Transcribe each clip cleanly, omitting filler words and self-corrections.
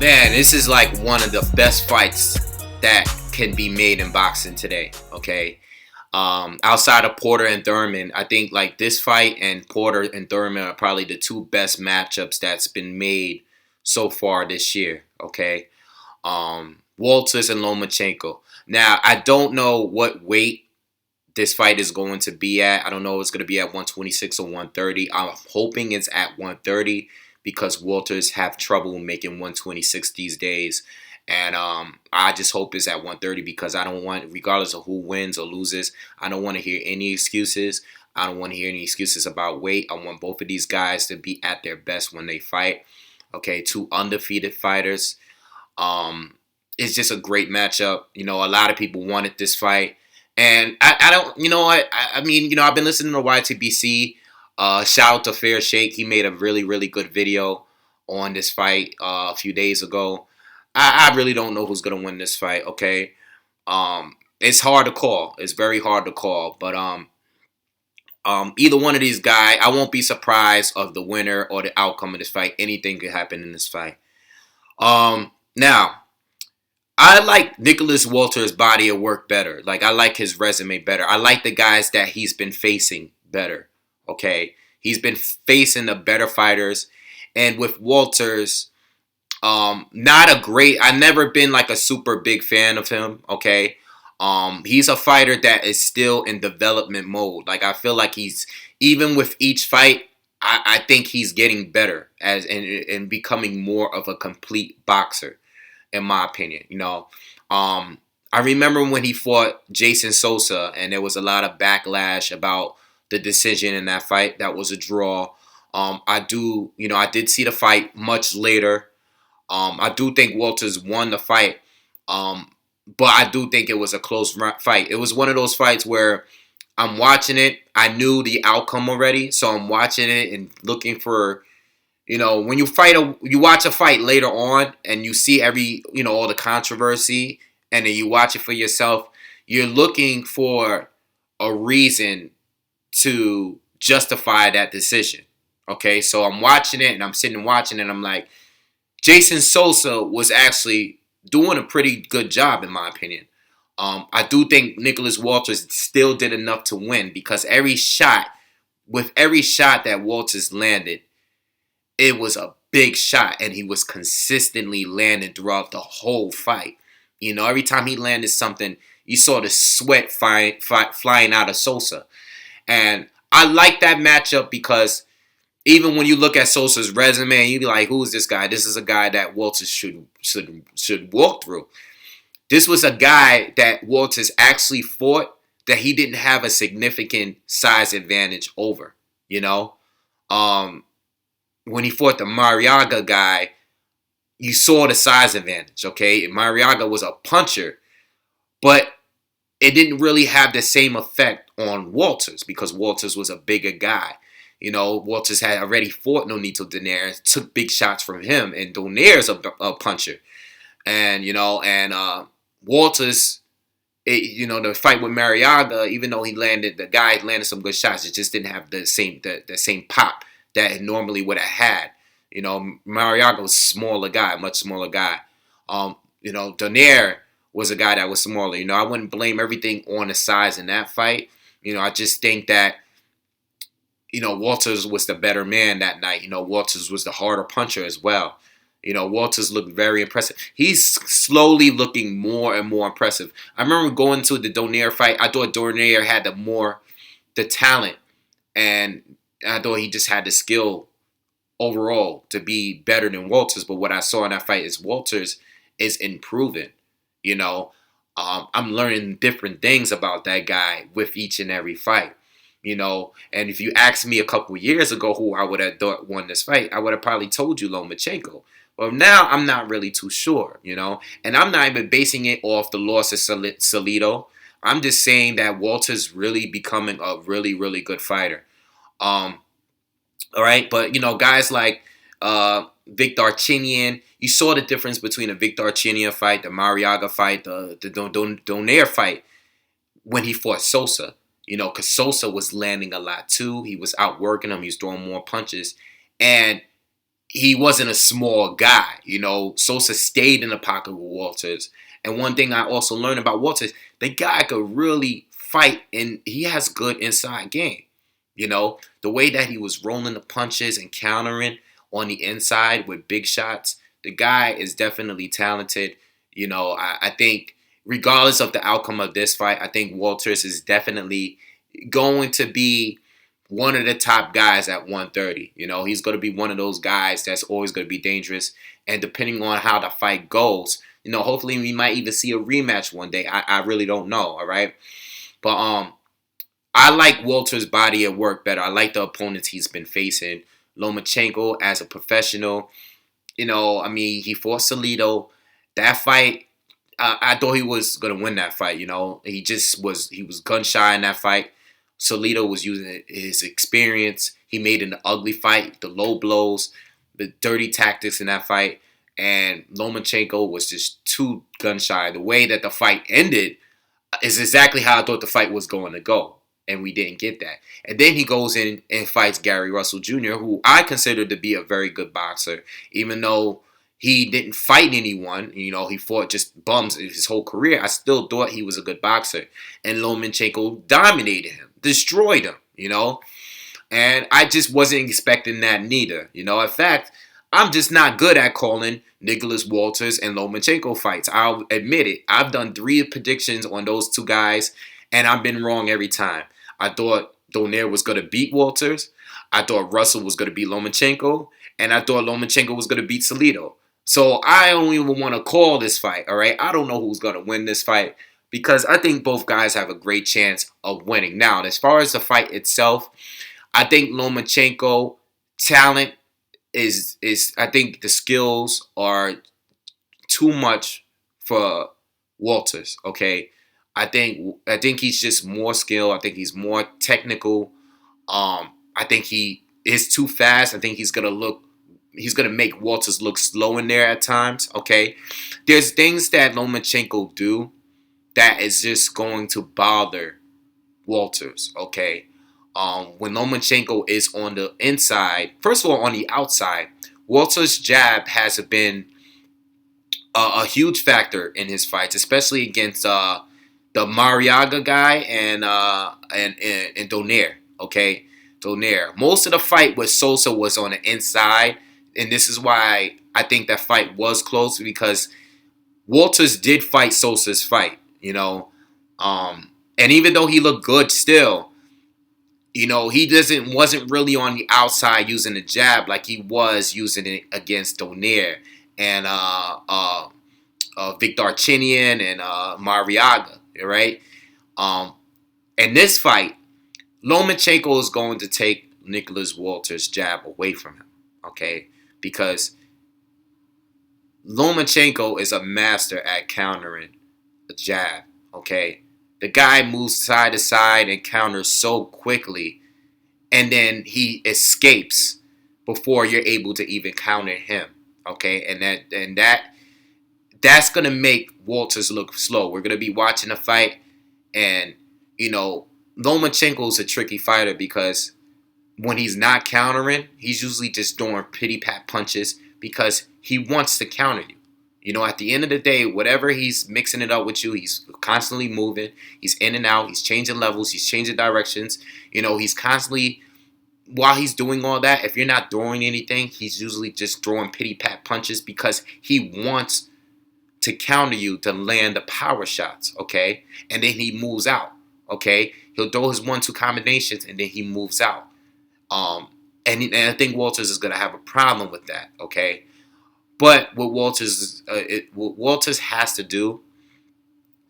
Man, this is like one of the best fights that can be made in boxing today. Okay, outside of Porter and Thurman, I think like this fight and Porter and Thurman are probably the two best matchups that's been made so far this year. Okay, Walters and Lomachenko. Now I don't know what weight this fight is going to be at. I don't know if it's going to be at 126 or 130. I'm hoping it's at 130 because Walters have trouble making 126 these days. And I just hope it's at 130 because I don't want, regardless of who wins or loses, I don't want to hear any excuses. I don't want to hear any excuses about weight. I want both of these guys to be at their best when they fight. Okay, two undefeated fighters. It's just a great matchup. You know, a lot of people wanted this fight. And I don't, you know what? I mean, you know, I've been listening to YTBC. Shout out to Fair Shake. He made a really, really good video on this fight a few days ago. I really don't know who's going to win this fight, okay? It's hard to call. It's very hard to call. But either one of these guys, I won't be surprised of the winner or the outcome of this fight. Anything could happen in this fight. Now, I like Nicholas Walters' body of work better. Like, I like his resume better. I like the guys that he's been facing better, okay? He's been facing the better fighters. And with Walters, not a great... I've never been, like, a super big fan of him, okay? He's a fighter that is still in development mode. Like, I feel like he's... Even with each fight, I think he's getting better and becoming more of a complete boxer, in my opinion. You know, I remember when he fought Jason Sosa, and there was a lot of backlash about the decision in that fight. That was a draw. I did see the fight much later. I do think Walters won the fight, but I do think it was a close fight. It was one of those fights where I'm watching it. I knew the outcome already, so I'm watching it and looking for... You know, when you watch a fight later on and you see all the controversy and then you watch it for yourself, you're looking for a reason to justify that decision. Okay, so I'm watching it and I'm sitting and watching it and I'm like, Jason Sosa was actually doing a pretty good job in my opinion. I do think Nicholas Walters still did enough to win because every shot that Walters landed, it was a big shot, and he was consistently landing throughout the whole fight. You know, every time he landed something, you saw the sweat flying out of Sosa. And I like that matchup because even when you look at Sosa's resume, you'd be like, who is this guy? This is a guy that Walters should walk through. This was a guy that Walters actually fought that he didn't have a significant size advantage over, you know? When he fought the Mariaga guy, you saw the size advantage, okay? Mariaga was a puncher, but it didn't really have the same effect on Walters because Walters was a bigger guy. You know, Walters had already fought Nonito Donaire, took big shots from him, and Donaire's a puncher. And, Walters, the fight with Mariaga, even though the guy landed some good shots, it just didn't have the same pop that it normally would have had. You know, Mariaga was a smaller guy, much smaller guy. Donaire was a guy that was smaller. You know, I wouldn't blame everything on the size in that fight. You know, I just think that, Walters was the better man that night. You know, Walters was the harder puncher as well. You know, Walters looked very impressive. He's slowly looking more and more impressive. I remember going to the Donaire fight. I thought Donaire had the talent, and I thought he just had the skill overall to be better than Walters. But what I saw in that fight is Walters is improving. You know, I'm learning different things about that guy with each and every fight. You know, and if you asked me a couple years ago who I would have thought won this fight, I would have probably told you Lomachenko. Well, now I'm not really too sure, you know. And I'm not even basing it off the loss of Salido. I'm just saying that Walter's really becoming a really, really good fighter. All right, but guys like Victor Archinian, you saw the difference between the Victor Archinian fight, the Mariaga fight, the Donaire fight when he fought Sosa. Because Sosa was landing a lot too. He was outworking him. He was throwing more punches, and he wasn't a small guy. Sosa stayed in the pocket with Walters. And one thing I also learned about Walters, the guy could really fight, and he has good inside game. The way that he was rolling the punches and countering on the inside with big shots, the guy is definitely talented. I think regardless of the outcome of this fight, I think Walters is definitely going to be one of the top guys at 130. He's going to be one of those guys that's always going to be dangerous. And depending on how the fight goes, hopefully we might even see a rematch one day. I really don't know, all right? But I like Walter's body of work better. I like the opponents he's been facing. Lomachenko as a professional, he fought Salido. That fight, I thought he was going to win that fight, he was gun shy in that fight. Salido was using his experience. He made an ugly fight, the low blows, the dirty tactics in that fight. And Lomachenko was just too gun shy. The way that the fight ended is exactly how I thought the fight was going to go. And we didn't get that. And then he goes in and fights Gary Russell Jr., who I consider to be a very good boxer, even though he didn't fight anyone. He fought just bums his whole career. I still thought he was a good boxer. And Lomachenko dominated him, destroyed him, And I just wasn't expecting that neither. In fact, I'm just not good at calling Nicholas Walters and Lomachenko fights. I'll admit it. I've done 3 predictions on those 2 guys, and I've been wrong every time. I thought Donaire was going to beat Walters. I thought Russell was going to beat Lomachenko. And I thought Lomachenko was going to beat Salido. So I don't even want to call this fight, all right? I don't know who's going to win this fight because I think both guys have a great chance of winning. Now, as far as the fight itself, I think Lomachenko talent is I think the skills are too much for Walters, okay? I think he's just more skilled. I think he's more technical. I think he is too fast. I think he's gonna make Walters look slow in there at times. Okay, there's things that Lomachenko do that is just going to bother Walters. Okay, when Lomachenko is on the inside, first of all, on the outside, Walters' jab has been a huge factor in his fights, especially against the Mariaga guy and Donaire. Okay, Donaire. Most of the fight with Sosa was on the inside, and this is why I think that fight was close because Walters did fight Sosa's fight. And even though he looked good still, he wasn't really on the outside using the jab like he was using it against Donaire and Victor Chinian and Mariaga, right? In this fight, Lomachenko is going to take Nicholas Walters' jab away from him, okay? Because Lomachenko is a master at countering a jab, okay? The guy moves side to side and counters so quickly, and then he escapes before you're able to even counter him, okay? And that's going to make Walters look slow. We're going to be watching the fight, and, Lomachenko's a tricky fighter because when he's not countering, he's usually just throwing pity-pat punches because he wants to counter you. At the end of the day, whatever he's mixing it up with you, he's constantly moving. He's in and out. He's changing levels. He's changing directions. He's constantly, while he's doing all that, if you're not throwing anything, he's usually just throwing pity-pat punches because he wants to counter you to land the power shots, okay? And then he moves out, okay? He'll throw his 1-2 combinations and then he moves out. And I think Walters is going to have a problem with that, okay? But what what Walters has to do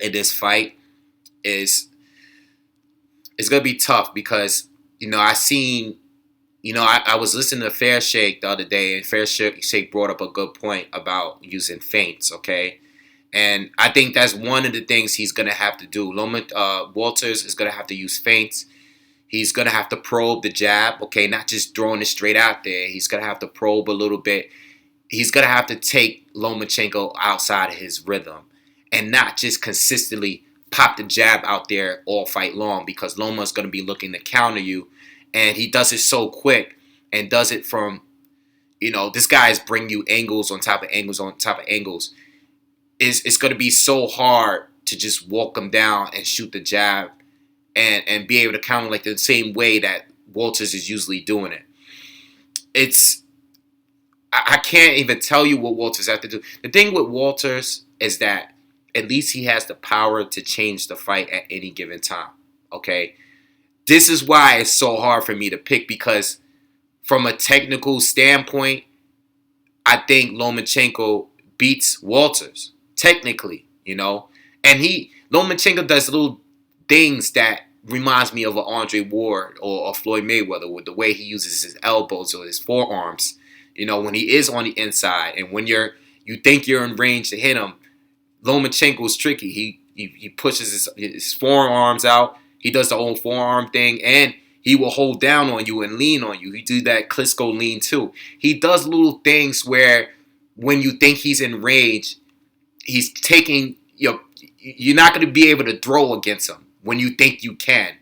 in this fight is it's going to be tough because, I was listening to Fair Shake the other day, and Fair Shake brought up a good point about using feints, okay? And I think that's one of the things he's going to have to do. Walters is going to have to use feints. He's going to have to probe the jab, okay? Not just throwing it straight out there. He's going to have to probe a little bit. He's going to have to take Lomachenko outside of his rhythm and not just consistently pop the jab out there all fight long because Loma's going to be looking to counter you. And he does it so quick and does it from this guy is bringing you angles on top of angles on top of angles. It's going to be so hard to just walk him down and shoot the jab and be able to counter like the same way that Walters is usually doing it. I can't even tell you what Walters has to do. The thing with Walters is that at least he has the power to change the fight at any given time. Okay? This is why it's so hard for me to pick, because from a technical standpoint, I think Lomachenko beats Walters. Technically, And Lomachenko does little things that reminds me of an Andre Ward or a Floyd Mayweather, with the way he uses his elbows or his forearms. When he is on the inside, and when you think you're in range to hit him, Lomachenko is tricky. He pushes his forearms out. He does the whole forearm thing, and he will hold down on you and lean on you. He do that Klitschko lean too. He does little things where when you think he's in range, he's taking you're not going to be able to throw against him when you think you can,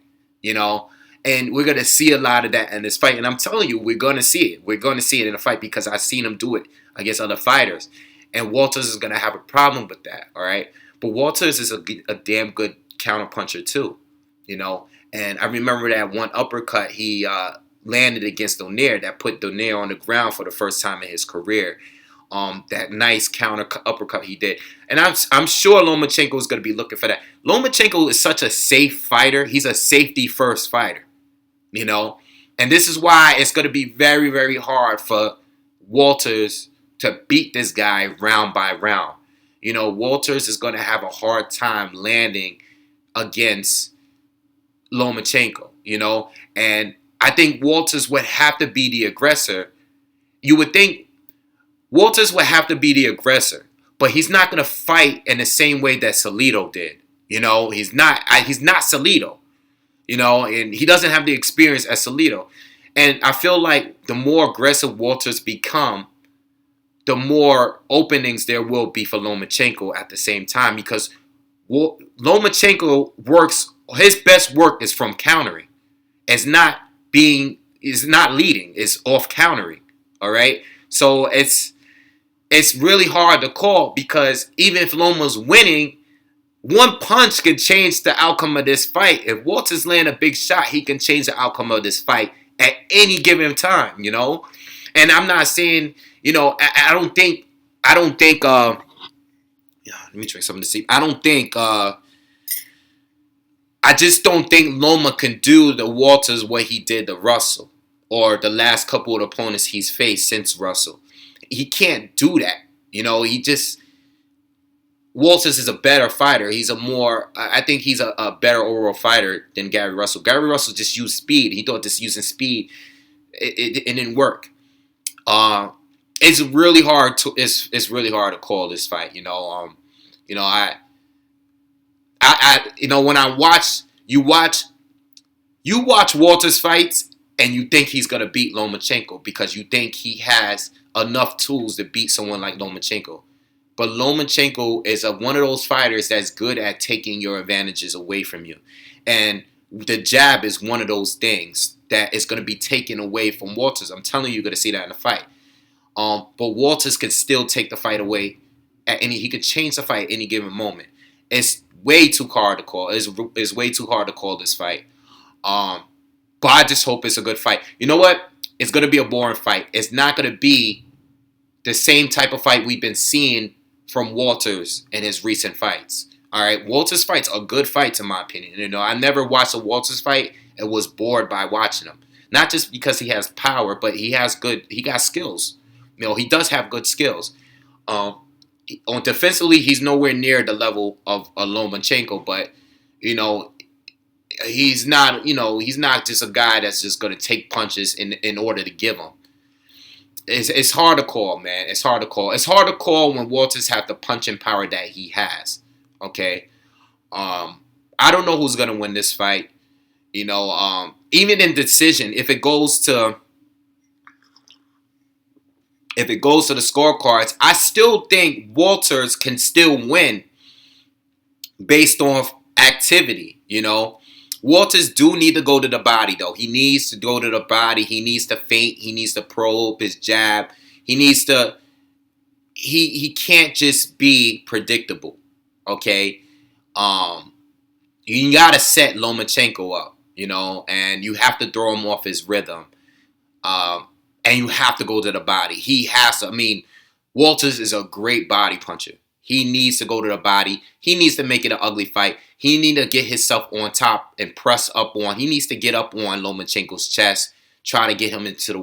And we're going to see a lot of that in this fight. And I'm telling you, we're going to see it. We're going to see it in a fight because I've seen him do it against other fighters. And Walters is going to have a problem with that, all right? But Walters is a damn good counterpuncher too, And I remember that one uppercut he landed against Donaire that put Donaire on the ground for the first time in his career. That nice counter uppercut he did. And I'm sure Lomachenko is going to be looking for that. Lomachenko is such a safe fighter. He's a safety first fighter, And this is why it's going to be very, very hard for Walters to beat this guy round by round. Walters is going to have a hard time landing against Lomachenko, And I think Walters would have to be the aggressor. You would think Walters would have to be the aggressor, but he's not going to fight in the same way that Salido did. He's not Salido, and he doesn't have the experience as Salido. And I feel like the more aggressive Walters become, the more openings there will be for Lomachenko at the same time, because Lomachenko his best work is from countering. It's not leading, it's off countering. All right? So it's really hard to call, because even if Loma's winning, one punch can change the outcome of this fight. If Walters land a big shot, he can change the outcome of this fight at any given time, And I'm not saying, I don't think, let me drink something to see. I just don't think Loma can do the Walters what he did to Russell, or the last couple of opponents he's faced since Russell. He can't do that. Walters is a better fighter. I think he's a better overall fighter than Gary Russell. Gary Russell just used speed. He thought just using speed, it didn't work. It's really hard to call this fight. When I watch Walters fights, and you think he's gonna beat Lomachenko because you think he has enough tools to beat someone like Lomachenko. But Lomachenko is one of those fighters that's good at taking your advantages away from you. And the jab is one of those things that is going to be taken away from Walters. I'm telling you, you're going to see that in the fight. But Walters can still take the fight away he could change the fight at any given moment. It's way too hard to call. It's way too hard to call this fight. But I just hope it's a good fight. You know what? It's going to be a boring fight. It's not going to be the same type of fight we've been seeing from Walters in his recent fights. All right, Walters fights are good fights in my opinion. I never watched a Walters fight and was bored by watching him. Not just because he has power, but he got skills. He does have good skills. On defensively, he's nowhere near the level of Lomachenko, but he's not just a guy that's just going to take punches in order to give them. It's hard to call, man. It's hard to call. It's hard to call when Walters have the punching power that he has. Okay, I don't know who's gonna win this fight. Even in decision, if it goes to the scorecards, I still think Walters can still win based off activity. Walters do need to go to the body, though. He needs to go to the body. He needs to feint. He needs to probe his jab. He needs to. He can't just be predictable. Okay. Um, you gotta set Lomachenko up, and you have to throw him off his rhythm. Um, and you have to go to the body. He has to. I mean, Walters is a great body puncher. He needs to go to the body. He needs to make it an ugly fight. He needs to get himself on top and press up on. He needs to get up on Lomachenko's chest, try to get him into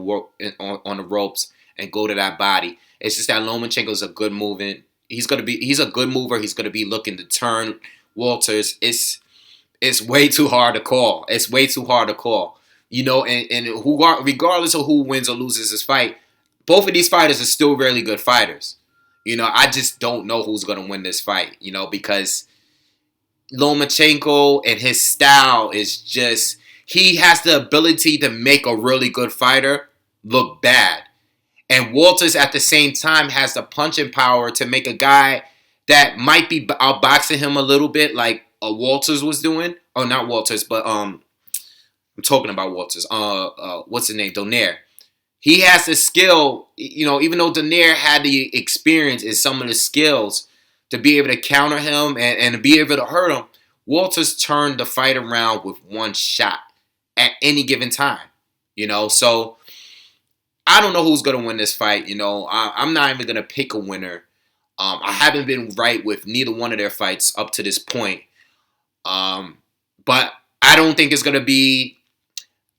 on the ropes and go to that body. It's just that Lomachenko's a good moving. He's a good mover. He's gonna be looking to turn Walters. It's way too hard to call. It's way too hard to call. And regardless of who wins or loses this fight, both of these fighters are still really good fighters. I just don't know who's going to win this fight, because Lomachenko and his style is just, he has the ability to make a really good fighter look bad. And Walters at the same time has the punching power to make a guy that might be outboxing him a little bit like Walters was doing. Oh, not Walters, but I'm talking about Walters. What's his name? Donaire. He has the skill, even though Donaire had the experience and some of the skills to be able to counter him and to be able to hurt him. Walters turned the fight around with one shot at any given time. So I don't know who's going to win this fight. I'm not even going to pick a winner. I haven't been right with neither one of their fights up to this point. But I don't think it's going to be...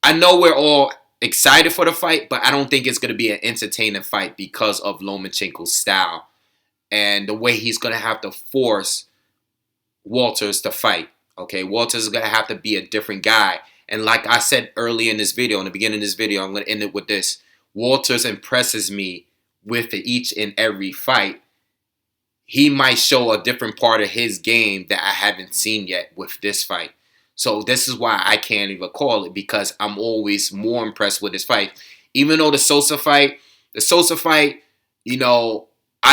I know we're all excited for the fight, but I don't think it's going to be an entertaining fight because of Lomachenko's style and the way he's going to have to force Walters to fight. Okay, Walters is going to have to be a different guy. And like I said early in this video, in the beginning of this video, I'm going to end it with this. Walters impresses me with each and every fight. He might show a different part of his game that I haven't seen yet with this fight. So this is why I can't even call it, because I'm always more impressed with this fight. Even though the Sosa fight, I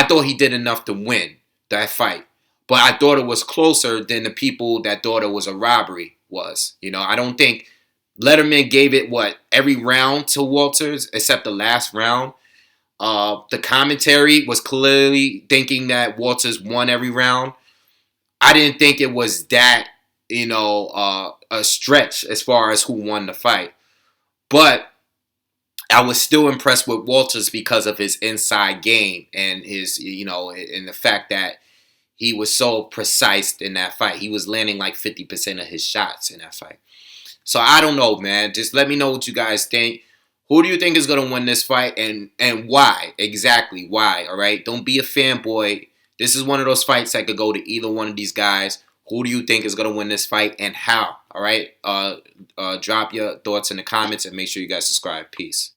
thought he did enough to win that fight. But I thought it was closer than the people that thought it was a robbery was. I don't think Letterman gave it, every round to Walters except the last round. The commentary was clearly thinking that Walters won every round. I didn't think it was that, a stretch as far as who won the fight. But I was still impressed with Walters because of his inside game and his, and the fact that he was so precise in that fight. He was landing like 50% of his shots in that fight. So I don't know, man. Just let me know what you guys think. Who do you think is going to win this fight and why? Exactly why, all right? Don't be a fanboy. This is one of those fights that could go to either one of these guys. Who do you think is going to win this fight and how? All right? Drop your thoughts in the comments and make sure you guys subscribe. Peace.